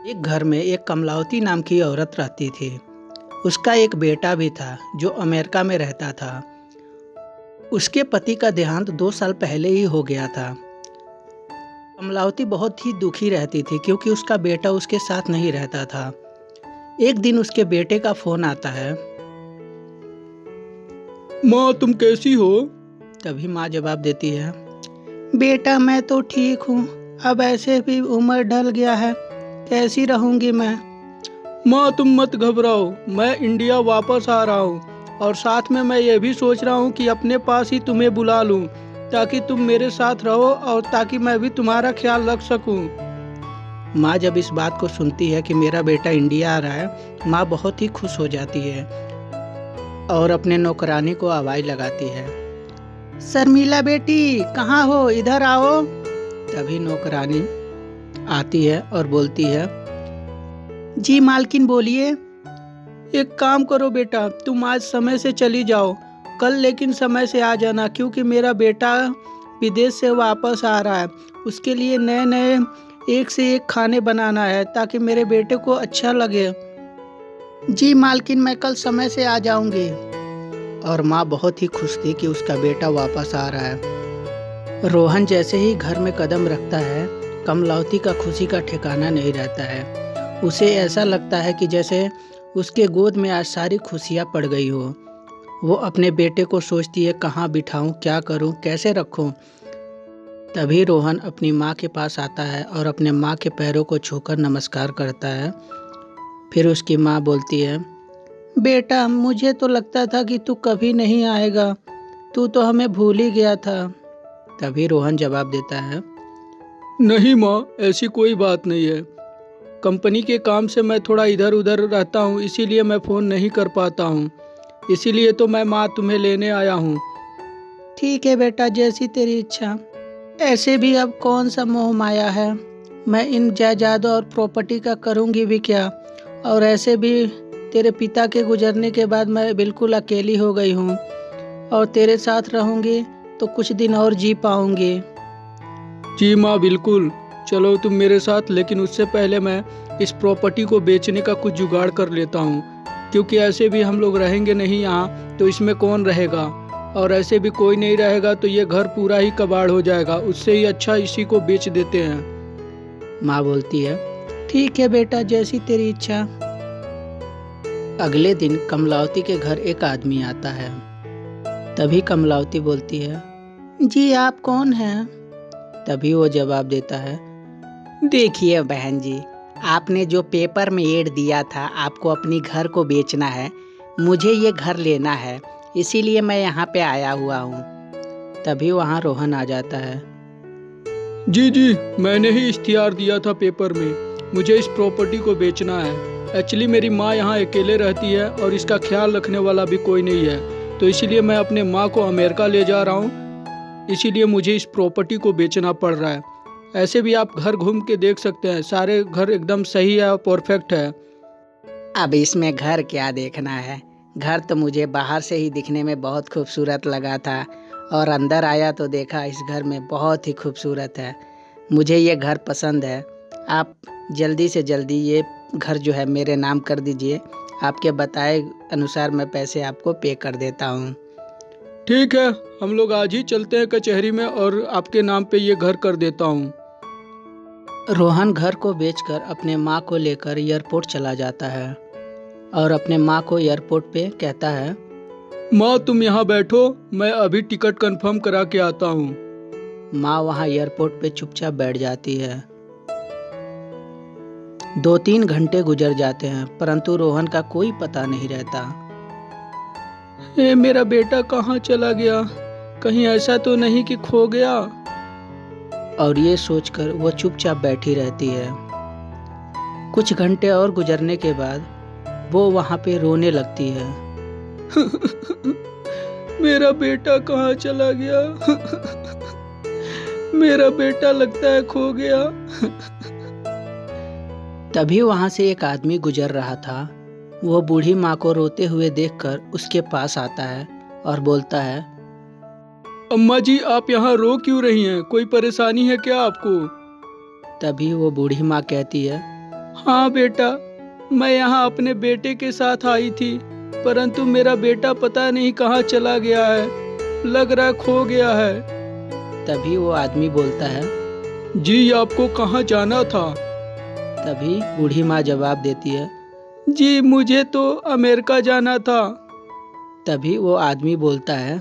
एक घर में एक कमलावती नाम की औरत रहती थी। उसका एक बेटा भी था जो अमेरिका में रहता था। उसके पति का देहांत 2 साल पहले ही हो गया था। कमलावती बहुत ही दुखी रहती थी क्योंकि उसका बेटा उसके साथ नहीं रहता था। एक दिन उसके बेटे का फोन आता है। माँ, तुम कैसी हो? तभी माँ जवाब देती है, बेटा मैं तो ठीक हूँ, अब ऐसे भी उम्र ढल गया है, कैसी रहूंगी मैं। माँ, तुम मत घबराओ, मैं इंडिया वापस आ रहा हूँ और साथ में मैं ये भी सोच रहा हूँ कि अपने पास ही तुम्हें बुला लूँ ताकि तुम मेरे साथ रहो और ताकि मैं भी तुम्हारा ख्याल रख सकूँ। माँ जब इस बात को सुनती है कि मेरा बेटा इंडिया आ रहा है, माँ बहुत ही खुश हो जाती है और अपने नौकरानी को आवाज़ लगाती है, शर्मिला बेटी कहाँ हो, इधर आओ। तभी नौकरानी आती है और बोलती है, जी मालकिन बोलिए। एक काम करो बेटा, तुम आज समय से चली जाओ, कल लेकिन समय से आ जाना क्योंकि मेरा बेटा विदेश से वापस आ रहा है। उसके लिए नए नए एक से एक खाने बनाना है ताकि मेरे बेटे को अच्छा लगे। जी मालकिन, मैं कल समय से आ जाऊंगी। और माँ बहुत ही खुश थी कि उसका बेटा वापस आ रहा है। रोहन जैसे ही घर में कदम रखता है, कमलावती का खुशी का ठिकाना नहीं रहता है। उसे ऐसा लगता है कि जैसे उसके गोद में आज सारी खुशियाँ पड़ गई हो। वो अपने बेटे को सोचती है, कहाँ बिठाऊं, क्या करूं, कैसे रखूं। तभी रोहन अपनी माँ के पास आता है और अपने माँ के पैरों को छूकर नमस्कार करता है। फिर उसकी माँ बोलती है, बेटा मुझे तो लगता था कि तू कभी नहीं आएगा, तू तो हमें भूल ही गया था। तभी रोहन जवाब देता है, नहीं माँ, ऐसी कोई बात नहीं है। कंपनी के काम से मैं थोड़ा इधर उधर रहता हूँ, इसीलिए मैं फ़ोन नहीं कर पाता हूँ। इसीलिए तो मैं माँ तुम्हें लेने आया हूँ। ठीक है बेटा, जैसी तेरी इच्छा। ऐसे भी अब कौन सा मोह माया है, मैं इन जायदादों और प्रॉपर्टी का करूँगी भी क्या। और ऐसे भी तेरे पिता के गुजरने के बाद मैं बिल्कुल अकेली हो गई हूँ और तेरे साथ रहूँगी तो कुछ दिन और जी पाऊँगी। जी माँ, बिल्कुल, चलो तुम मेरे साथ, लेकिन उससे पहले मैं इस प्रॉपर्टी को बेचने का कुछ जुगाड़ कर लेता हूँ क्योंकि ऐसे भी हम लोग रहेंगे नहीं यहाँ, तो इसमें कौन रहेगा। और ऐसे भी कोई नहीं रहेगा तो ये घर पूरा ही कबाड़ हो जाएगा। उससे ही अच्छा इसी को बेच देते हैं। माँ बोलती है, ठीक है बेटा, जैसी तेरी इच्छा। अगले दिन कमलावती के घर एक आदमी आता है। तभी कमलावती बोलती है, जी आप कौन हैं। तभी वो जवाब देता है, देखिए बहन जी, आपने जो पेपर में एड दिया था आपको अपनी घर को बेचना है, मुझे ये घर लेना है, इसीलिए मैं यहाँ पे आया हुआ हूँ। तभी वहाँ रोहन आ जाता है। जी जी, मैंने ही इश्तिहार दिया था पेपर में, मुझे इस प्रॉपर्टी को बेचना है। एक्चुअली मेरी माँ यहाँ अकेले रहती है और इसका ख्याल रखने वाला भी कोई नहीं है, तो इसीलिए मैं अपने माँ को अमेरिका ले जा रहा हूँ, इसीलिए मुझे इस प्रॉपर्टी को बेचना पड़ रहा है। ऐसे भी आप घर घूम के देख सकते हैं, सारे घर एकदम सही है और परफेक्ट है। अब इसमें घर क्या देखना है, घर तो मुझे बाहर से ही दिखने में बहुत खूबसूरत लगा था और अंदर आया तो देखा इस घर में बहुत ही खूबसूरत है। मुझे ये घर पसंद है। आप जल्दी से जल्दी ये घर जो है मेरे नाम कर दीजिए, आपके बताए अनुसार मैं पैसे आपको पे कर देता हूँ। ठीक है, हम लोग आज ही चलते हैं कचहरी में और आपके नाम पे ये घर कर देता हूँ। रोहन घर को बेचकर अपने माँ को लेकर एयरपोर्ट चला जाता है और अपने माँ को एयरपोर्ट पे कहता है, माँ तुम यहाँ बैठो, मैं अभी टिकट कंफर्म करा के आता हूँ। माँ वहाँ एयरपोर्ट पे चुपचाप बैठ जाती है। 2-3 घंटे गुजर जाते हैं परंतु रोहन का कोई पता नहीं रहता। मेरा बेटा कहाँ चला गया, कहीं ऐसा तो नहीं कि खो गया। और ये सोचकर वो चुपचाप बैठी रहती है। कुछ घंटे और गुजरने के बाद वो वहाँ पे रोने लगती है। मेरा बेटा कहाँ चला गया। मेरा बेटा लगता है खो गया। तभी वहाँ से एक आदमी गुजर रहा था। वो बूढ़ी माँ को रोते हुए देखकर उसके पास आता है और बोलता है, अम्मा जी, आप यहाँ रो क्यों रही हैं, कोई परेशानी है क्या आपको? तभी वो बूढ़ी माँ कहती है, हाँ बेटा, मैं यहाँ अपने बेटे के साथ आई थी, परंतु मेरा बेटा पता नहीं कहाँ चला गया है, लग रहा खो गया है। तभी वो आदमी बोलता है, जी आपको कहाँ जाना था? तभी बूढ़ी माँ जवाब देती है, जी मुझे तो अमेरिका जाना था। तभी वो आदमी बोलता है,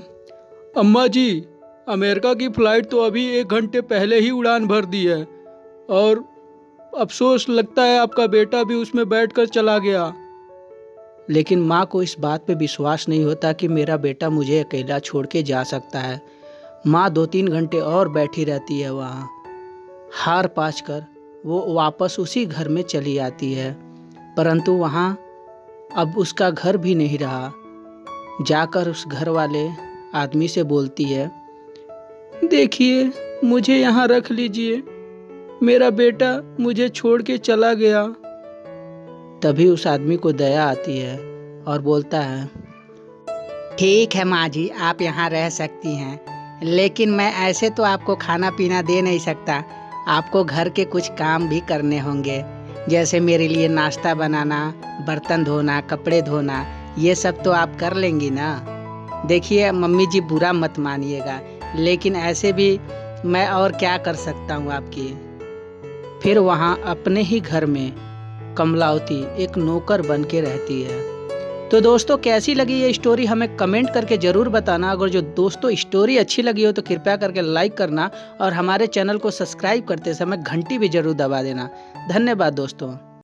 अम्मा जी, अमेरिका की फ़्लाइट तो अभी 1 घंटे पहले ही उड़ान भर दी है और अफसोस लगता है आपका बेटा भी उसमें बैठकर चला गया। लेकिन माँ को इस बात पे विश्वास नहीं होता कि मेरा बेटा मुझे अकेला छोड़ के जा सकता है। माँ 2-3 घंटे और बैठी रहती है वहाँ। हार पाँच कर वो वापस उसी घर में चली आती है, परंतु वहाँ अब उसका घर भी नहीं रहा। जाकर उस घर वाले आदमी से बोलती है, देखिए मुझे यहाँ रख लीजिए, मेरा बेटा मुझे छोड़ के चला गया। तभी उस आदमी को दया आती है और बोलता है, ठीक है माँ जी, आप यहाँ रह सकती हैं, लेकिन मैं ऐसे तो आपको खाना पीना दे नहीं सकता। आपको घर के कुछ काम भी करने होंगे, जैसे मेरे लिए नाश्ता बनाना, बर्तन धोना, कपड़े धोना, ये सब तो आप कर लेंगी ना। देखिए मम्मी जी, बुरा मत मानिएगा, लेकिन ऐसे भी मैं और क्या कर सकता हूँ आपकी। फिर वहाँ अपने ही घर में कमलावती एक नौकर बन के रहती है। तो दोस्तों, कैसी लगी ये स्टोरी हमें कमेंट करके ज़रूर बताना। अगर जो दोस्तों स्टोरी अच्छी लगी हो तो कृपया करके लाइक करना और हमारे चैनल को सब्सक्राइब करते समय घंटी भी ज़रूर दबा देना। धन्यवाद दोस्तों।